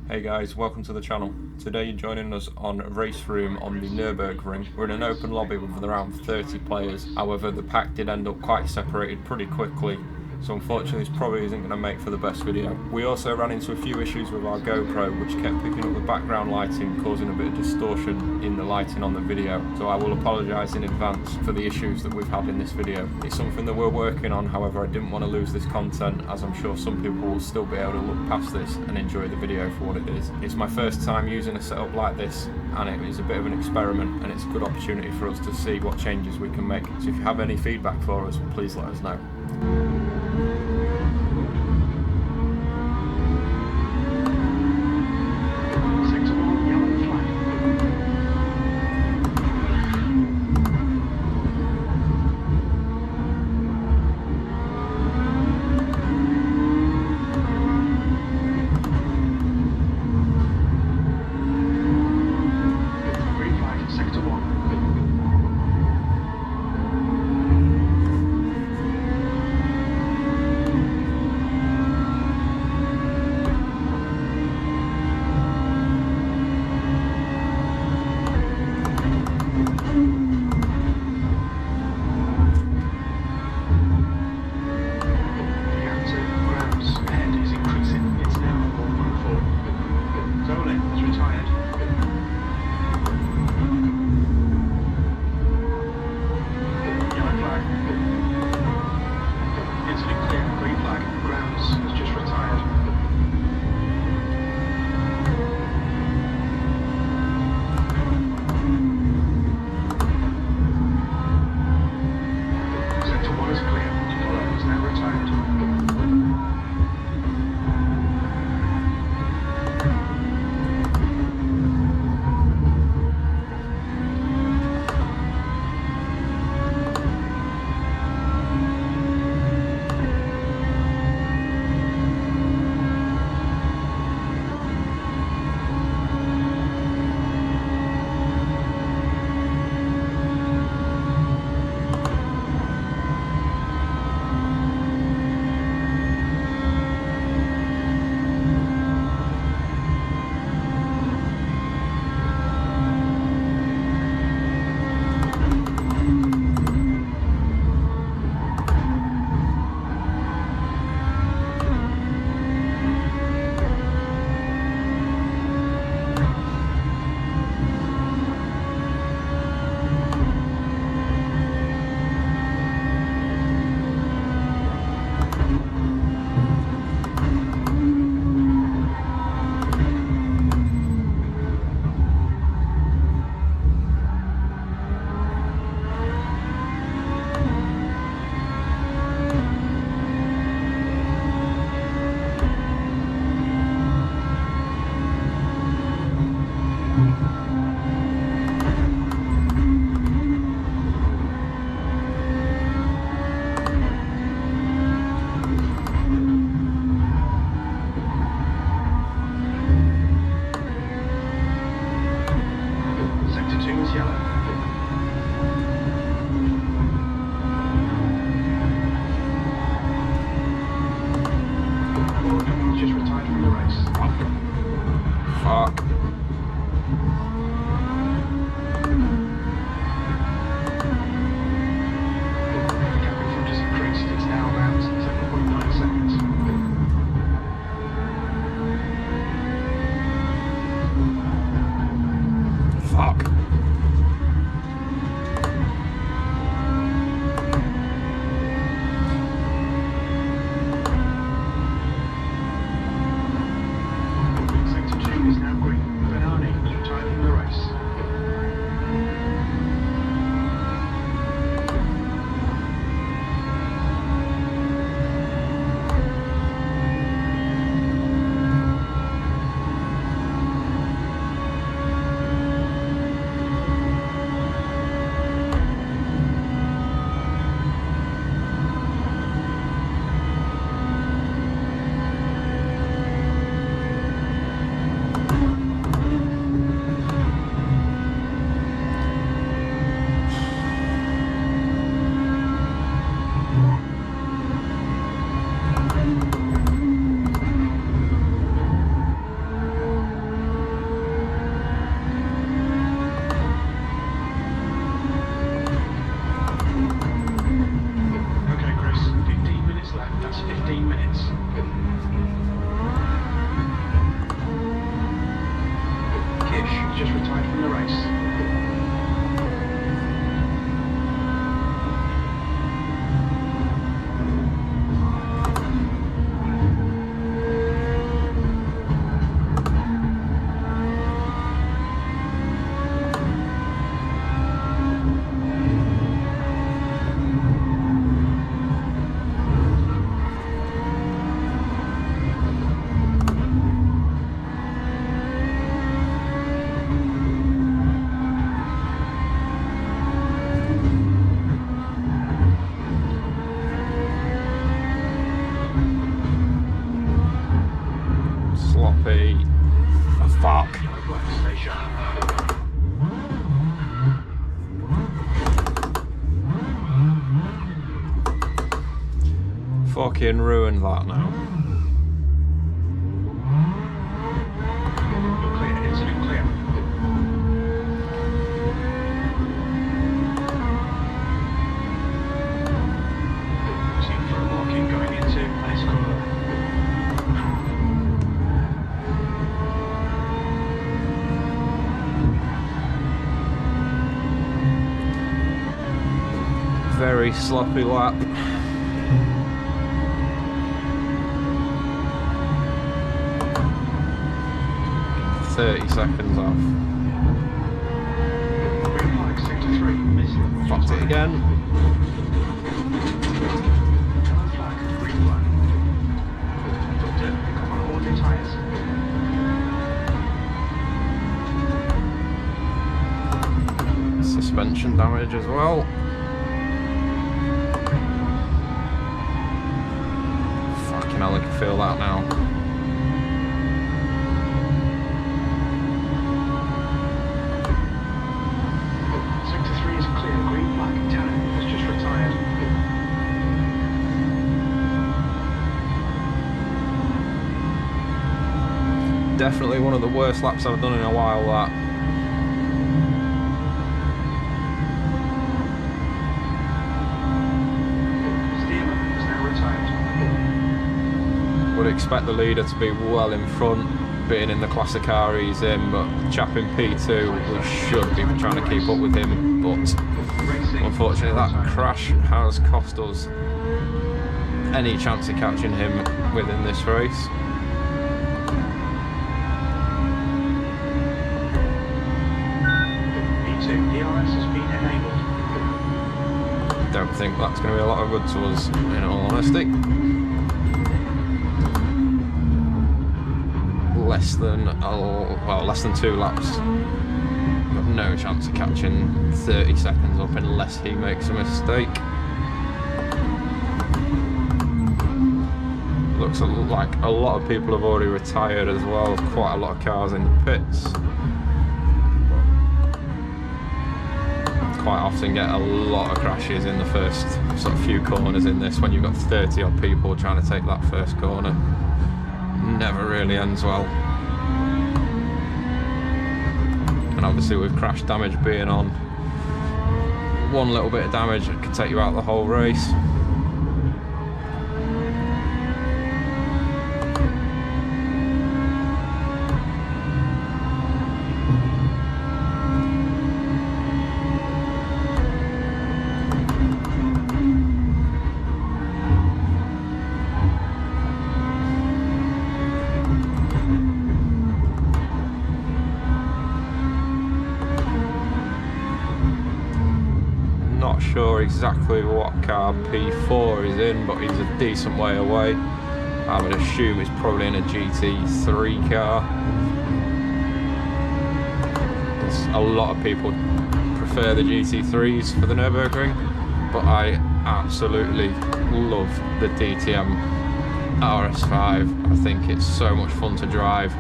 Hey guys, welcome to the channel. Today you're joining us on Race Room on the Nurburgring. We're in an open lobby with around 30 players, however the pack did end up quite separated pretty quickly, so unfortunately this probably isn't going to make for the best video. We also ran into a few issues with our GoPro which kept picking up the background lighting, causing a bit of distortion in the lighting on the video, so I will apologise in advance for the issues that we've had in this video. It's something that we're working on, however I didn't want to lose this content as I'm sure some people will still be able to look past this and enjoy the video for what it is. It's my first time using a setup like this and it is a bit of an experiment and it's a good opportunity for us to see what changes we can make. So if you have any feedback for us, please let us know. just retired from the race. Sloppy. Oh, fuck. Fucking ruined that now. You're clear, incident clear. Team for a walking going into ice corner. Very sloppy lap. $30 off. Green flag, sector 3, missing. Fucked it again. Yellow flag, green flag. Doctor, pick up on all your tyres. Suspension damage as well. Fucking hell, I can feel that now. Definitely one of the worst laps I've done in a while, that. Steamer is now retired. Would expect the leader to be well in front, being in the classic car he's in, but the chap in P2, we should be trying to keep up with him, but unfortunately that crash has cost us any chance of catching him within this race. DRS has been enabled. Don't think that's going to be a lot of good to us, in all honesty. Less than 2 laps. Got no chance of catching 30 seconds up unless he makes a mistake. Looks like a lot of people have already retired as well. Quite a lot of cars in the pits. Quite often get a lot of crashes in the first sort of few corners in this when you've got 30 odd people trying to take that first corner. Never really ends well. And obviously with crash damage being on, one little bit of damage could take you out the whole race. Not sure exactly what car P4 is in, but he's a decent way away. I would assume he's probably in a GT3 car. A lot of people prefer the GT3s for the Nurburgring, but I absolutely love the DTM RS5. I think it's so much fun to drive.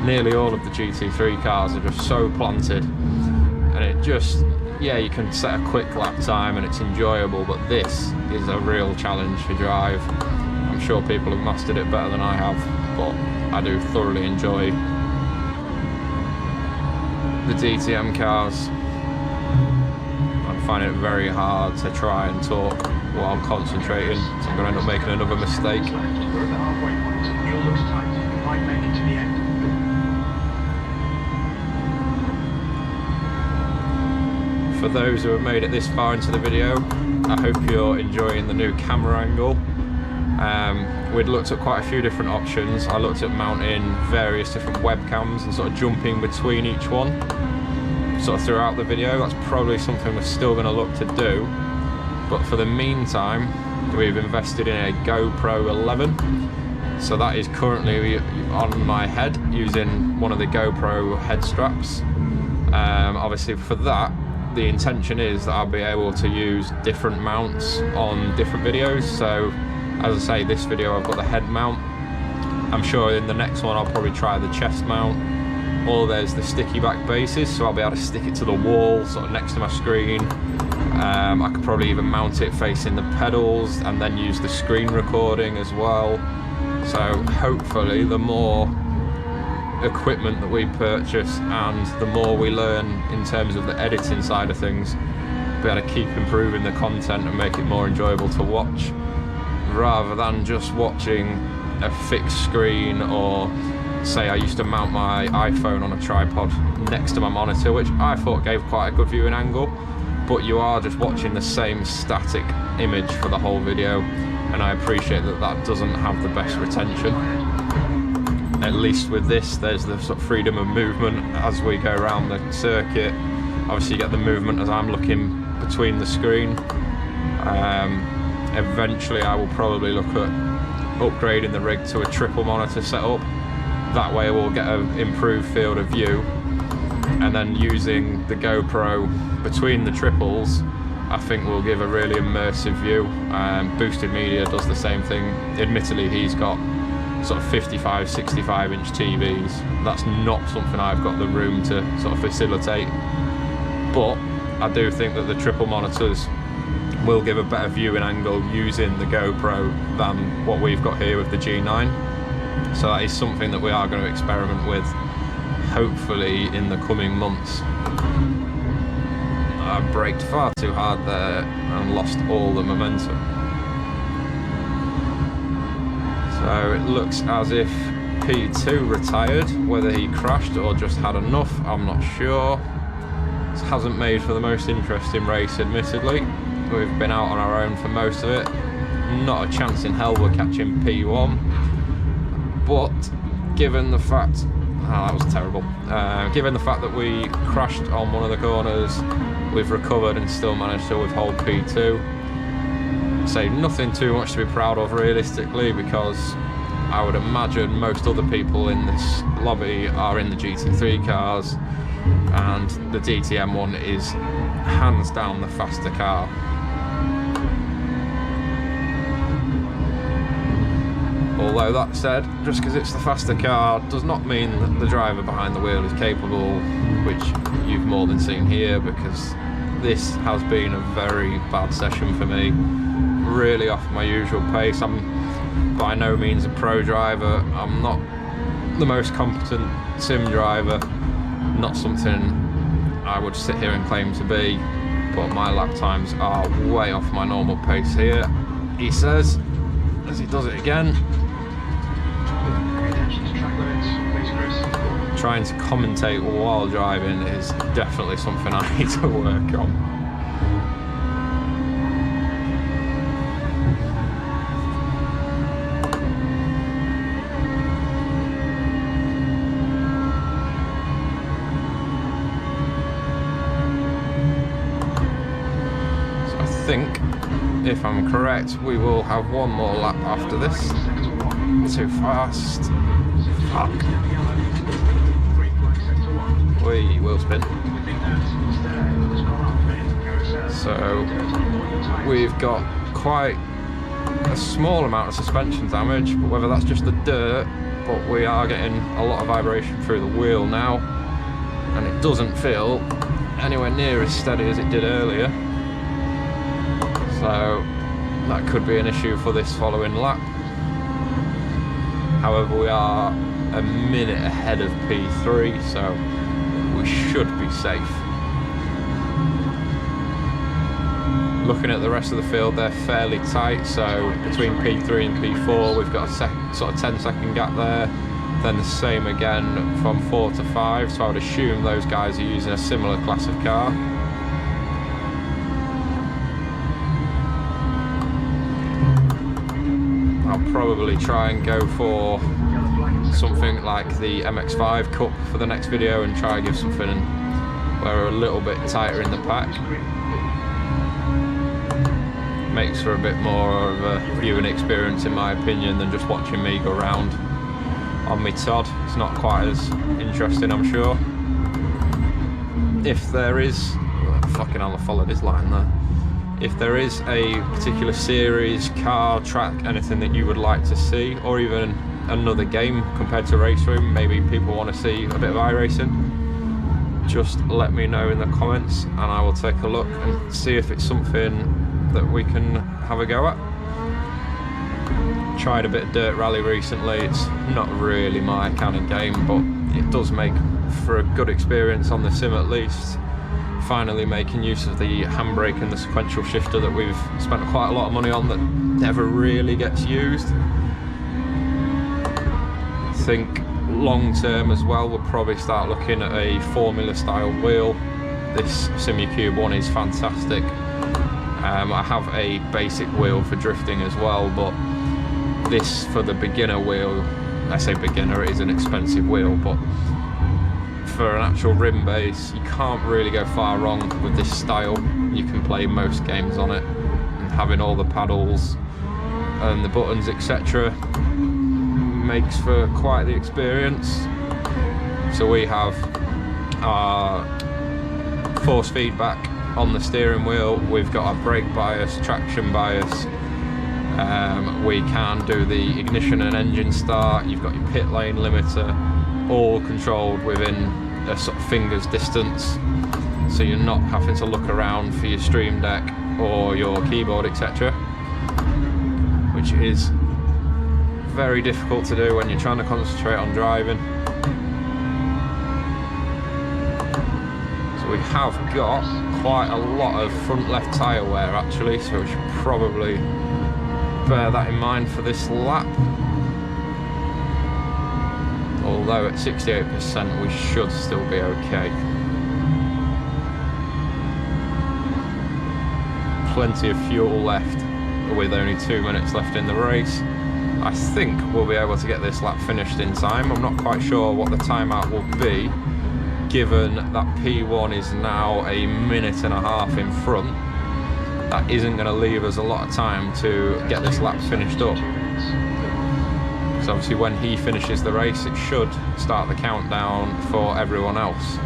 Nearly all of the GT3 cars are just so planted, and it just, yeah, you can set a quick lap time and it's enjoyable, but this is a real challenge to drive. I'm sure people have mastered it better than I have, but I do thoroughly enjoy the DTM cars. I'm finding it very hard to try and talk while I'm concentrating, so I'm going to end up making another mistake. We're at the halfway point. Fuel looks tight. You might make it to the end. for those who have made it this far into the video, I hope you're enjoying the new camera angle. We'd looked at quite a few different options. I looked at mounting various different webcams and sort of jumping between each one sort of throughout the video. That's probably something we're still going to look to do, but for the meantime we've invested in a GoPro 11. So that is currently on my head using one of the GoPro head straps. Obviously for that, the intention is that I'll be able to use different mounts on different videos. So as I say, this video I've got the head mount. I'm sure in the next one I'll probably try the chest mount, or there's the sticky back bases, so I'll be able to stick it to the wall sort of next to my screen. I could probably even mount it facing the pedals and then use the screen recording as well. So hopefully the more equipment that we purchase and the more we learn in terms of the editing side of things, be able to keep improving the content and make it more enjoyable to watch, rather than just watching a fixed screen. Or say I used to mount my iPhone on a tripod next to my monitor, which I thought gave quite a good viewing angle, but you are just watching the same static image for the whole video, and I appreciate that that doesn't have the best retention. At least with this, there's the sort of freedom of movement as we go around the circuit. Obviously you get the movement as I'm looking between the screen. Eventually I will probably look at upgrading the rig to a triple monitor setup. That way we'll get an improved field of view, and then using the GoPro between the triples I think will give a really immersive view. Boosted Media does the same thing. Admittedly he's got sort of 55, 65 inch TVs. That's not something I've got the room to sort of facilitate, but I do think that the triple monitors will give a better viewing angle using the GoPro than what we've got here with the G9. So that is something that we are going to experiment with, hopefully in the coming months. I braked far too hard there and lost all the momentum. So it looks as if P2 retired. Whether he crashed or just had enough, I'm not sure. This hasn't made for the most interesting race, admittedly. We've been out on our own for most of it. Not a chance in hell we're catching P1. But given the fact, that was terrible. Given the fact that we crashed on one of the corners, we've recovered and still managed to withhold P2. So nothing too much to be proud of realistically, because I would imagine most other people in this lobby are in the GT3 cars, and the DTM one is hands down the faster car. Although that said, just because it's the faster car does not mean that the driver behind the wheel is capable, which you've more than seen here, because this has been a very bad session for me. Really off my usual pace. I'm by no means a pro driver. I'm not the most competent sim driver. Not something I would sit here and claim to be, but my lap times are way off my normal pace here, he says, as he does it again. Trying to commentate while driving is definitely something I need to work on. So I think, if I'm correct, we will have one more lap after this. Too fast. Fuck. Whee, wheel spin. So we've got quite a small amount of suspension damage, but whether that's just the dirt, but we are getting a lot of vibration through the wheel now, and it doesn't feel anywhere near as steady as it did earlier. So that could be an issue for this following lap. However, we are a minute ahead of P3, so we should be safe. Looking at the rest of the field, they're fairly tight, so between P3 and P4 we've got a sort of 10-second gap there, then the same again from 4 to 5, so I would assume those guys are using a similar class of car. probably try and go for something like the MX-5 Cup for the next video and try and give something where we're a little bit tighter in the pack. Makes for a bit more of a viewing experience in my opinion than just watching me go round on me Todd. It's not quite as interesting, I'm sure. If there is, fucking hell, I followed his line there. If there is a particular series, car, track, anything that you would like to see, or even another game compared to Race Room, maybe people want to see a bit of iRacing, just let me know in the comments and I will take a look and see if it's something that we can have a go at. Tried a bit of Dirt Rally recently. It's not really my kind of game, but it does make for a good experience on the sim at least. Finally making use of the handbrake and the sequential shifter that we've spent quite a lot of money on that never really gets used. I think long term as well we'll probably start looking at a Formula style wheel. This Simucube one is fantastic. I have a basic wheel for drifting as well, but this for the beginner wheel, I say beginner, it is an expensive wheel, but for an actual rim base you can't really go far wrong with this style. You can play most games on it, and having all the paddles and the buttons etc. makes for quite the experience. So we have our force feedback on the steering wheel, we've got our brake bias, traction bias, we can do the ignition and engine start, you've got your pit lane limiter, all controlled within a sort of finger's distance, so you're not having to look around for your Stream Deck or your keyboard etc, which is very difficult to do when you're trying to concentrate on driving. So we have got quite a lot of front left tyre wear actually, so we should probably bear that in mind for this lap. Although at 68% we should still be okay. Plenty of fuel left with only 2 minutes left in the race. I think we'll be able to get this lap finished in time. I'm not quite sure what the timeout will be, given that P1 is now a minute and a half in front. That isn't going to leave us a lot of time to get this lap finished up. So obviously when he finishes the race it should start the countdown for everyone else.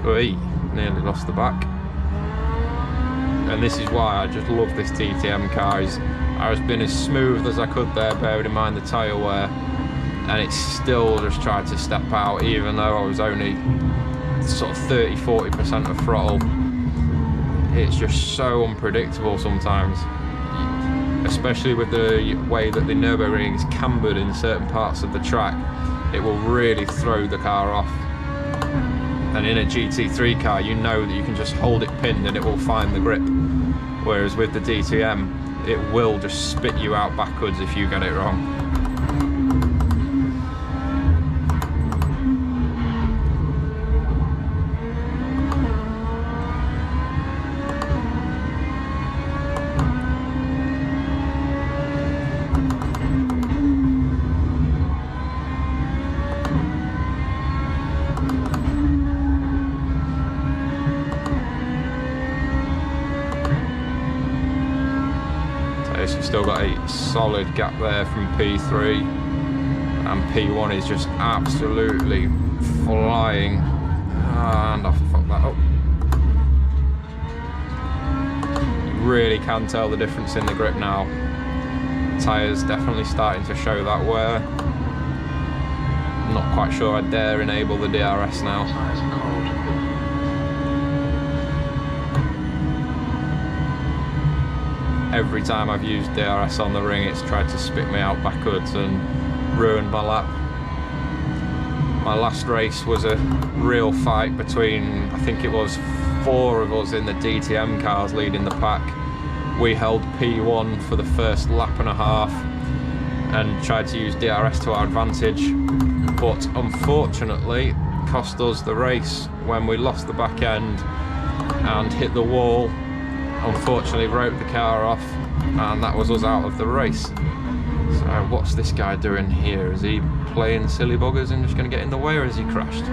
Oi, nearly lost the back. And this is why I just love this DTM car. I was being as smooth as I could there, bearing in mind the tyre wear, and it still just tried to step out even though I was only sort of 30-40% of throttle. It's just so unpredictable sometimes, especially with the way that the Nurburgring is cambered in certain parts of the track. It will really throw the car off. And in a GT3 car you know that you can just hold it pinned and it will find the grip, whereas with the DTM it will just spit you out backwards if you get it wrong. You've still got a solid gap there from P3, and P1 is just absolutely flying, and I fucked that up. You really can tell the difference in the grip now. Tyres definitely starting to show that wear. I'm not quite sure I dare enable the DRS now. Every time I've used DRS on the ring it's tried to spit me out backwards and ruined my lap. My last race was a real fight between, I think it was 4 of us in the DTM cars leading the pack. We held P1 for the first lap and a half and tried to use DRS to our advantage, but unfortunately cost us the race when we lost the back end and hit the wall. Unfortunately wrote the car off, and that was us out of the race. So what's this guy doing here? Is he playing silly buggers and just going to get in the way, or has he crashed?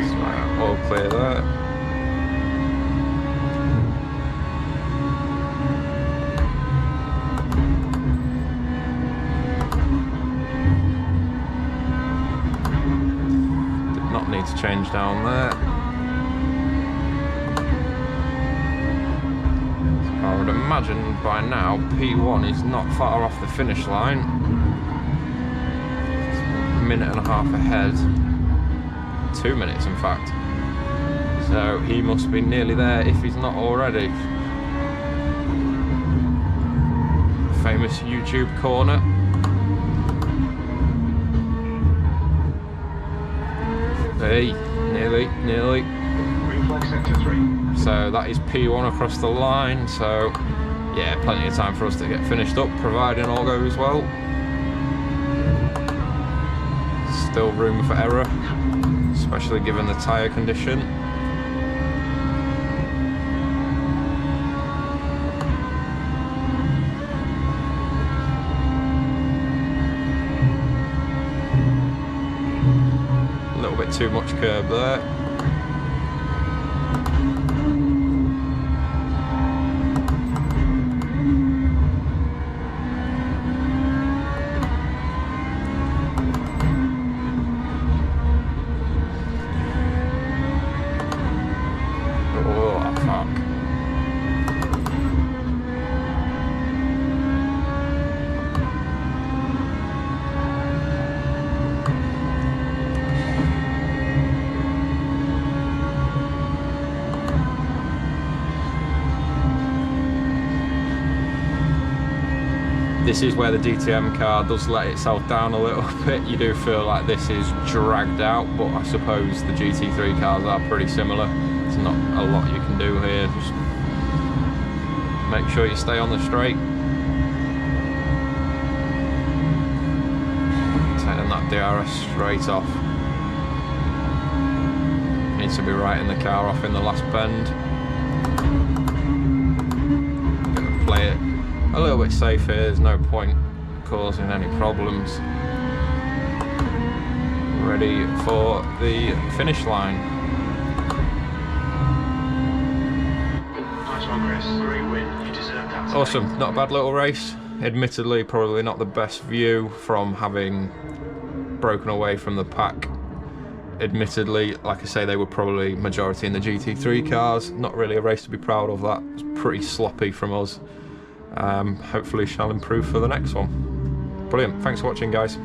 So, all clear there. Need to change down there. So I would imagine by now P1 is not far off the finish line. It's a minute and a half ahead. 2 minutes in fact. So he must be nearly there if he's not already. Famous YouTube corner. Hey, nearly. So that is P1 across the line, so yeah, plenty of time for us to get finished up, providing all goes well. Still room for error, especially given the tyre condition. Too much curb there. Oh, fuck. This is where the DTM car does let itself down a little bit. You do feel like this is dragged out, but I suppose the GT3 cars are pretty similar. There's not a lot you can do here. Just make sure you stay on the straight. Taking that DRS straight off. Needs to be right in the car off in the last bend. Gonna play it a little bit safe here, there's no point causing any problems. Ready for the finish line. Nice one, Chris. Great win. You deserve that. Awesome, not a bad little race. Admittedly, probably not the best view from having broken away from the pack. Admittedly, like I say, they were probably majority in the GT3 cars. Not really a race to be proud of that. It's pretty sloppy from us. Hopefully shall improve for the next one. Brilliant, thanks for watching guys.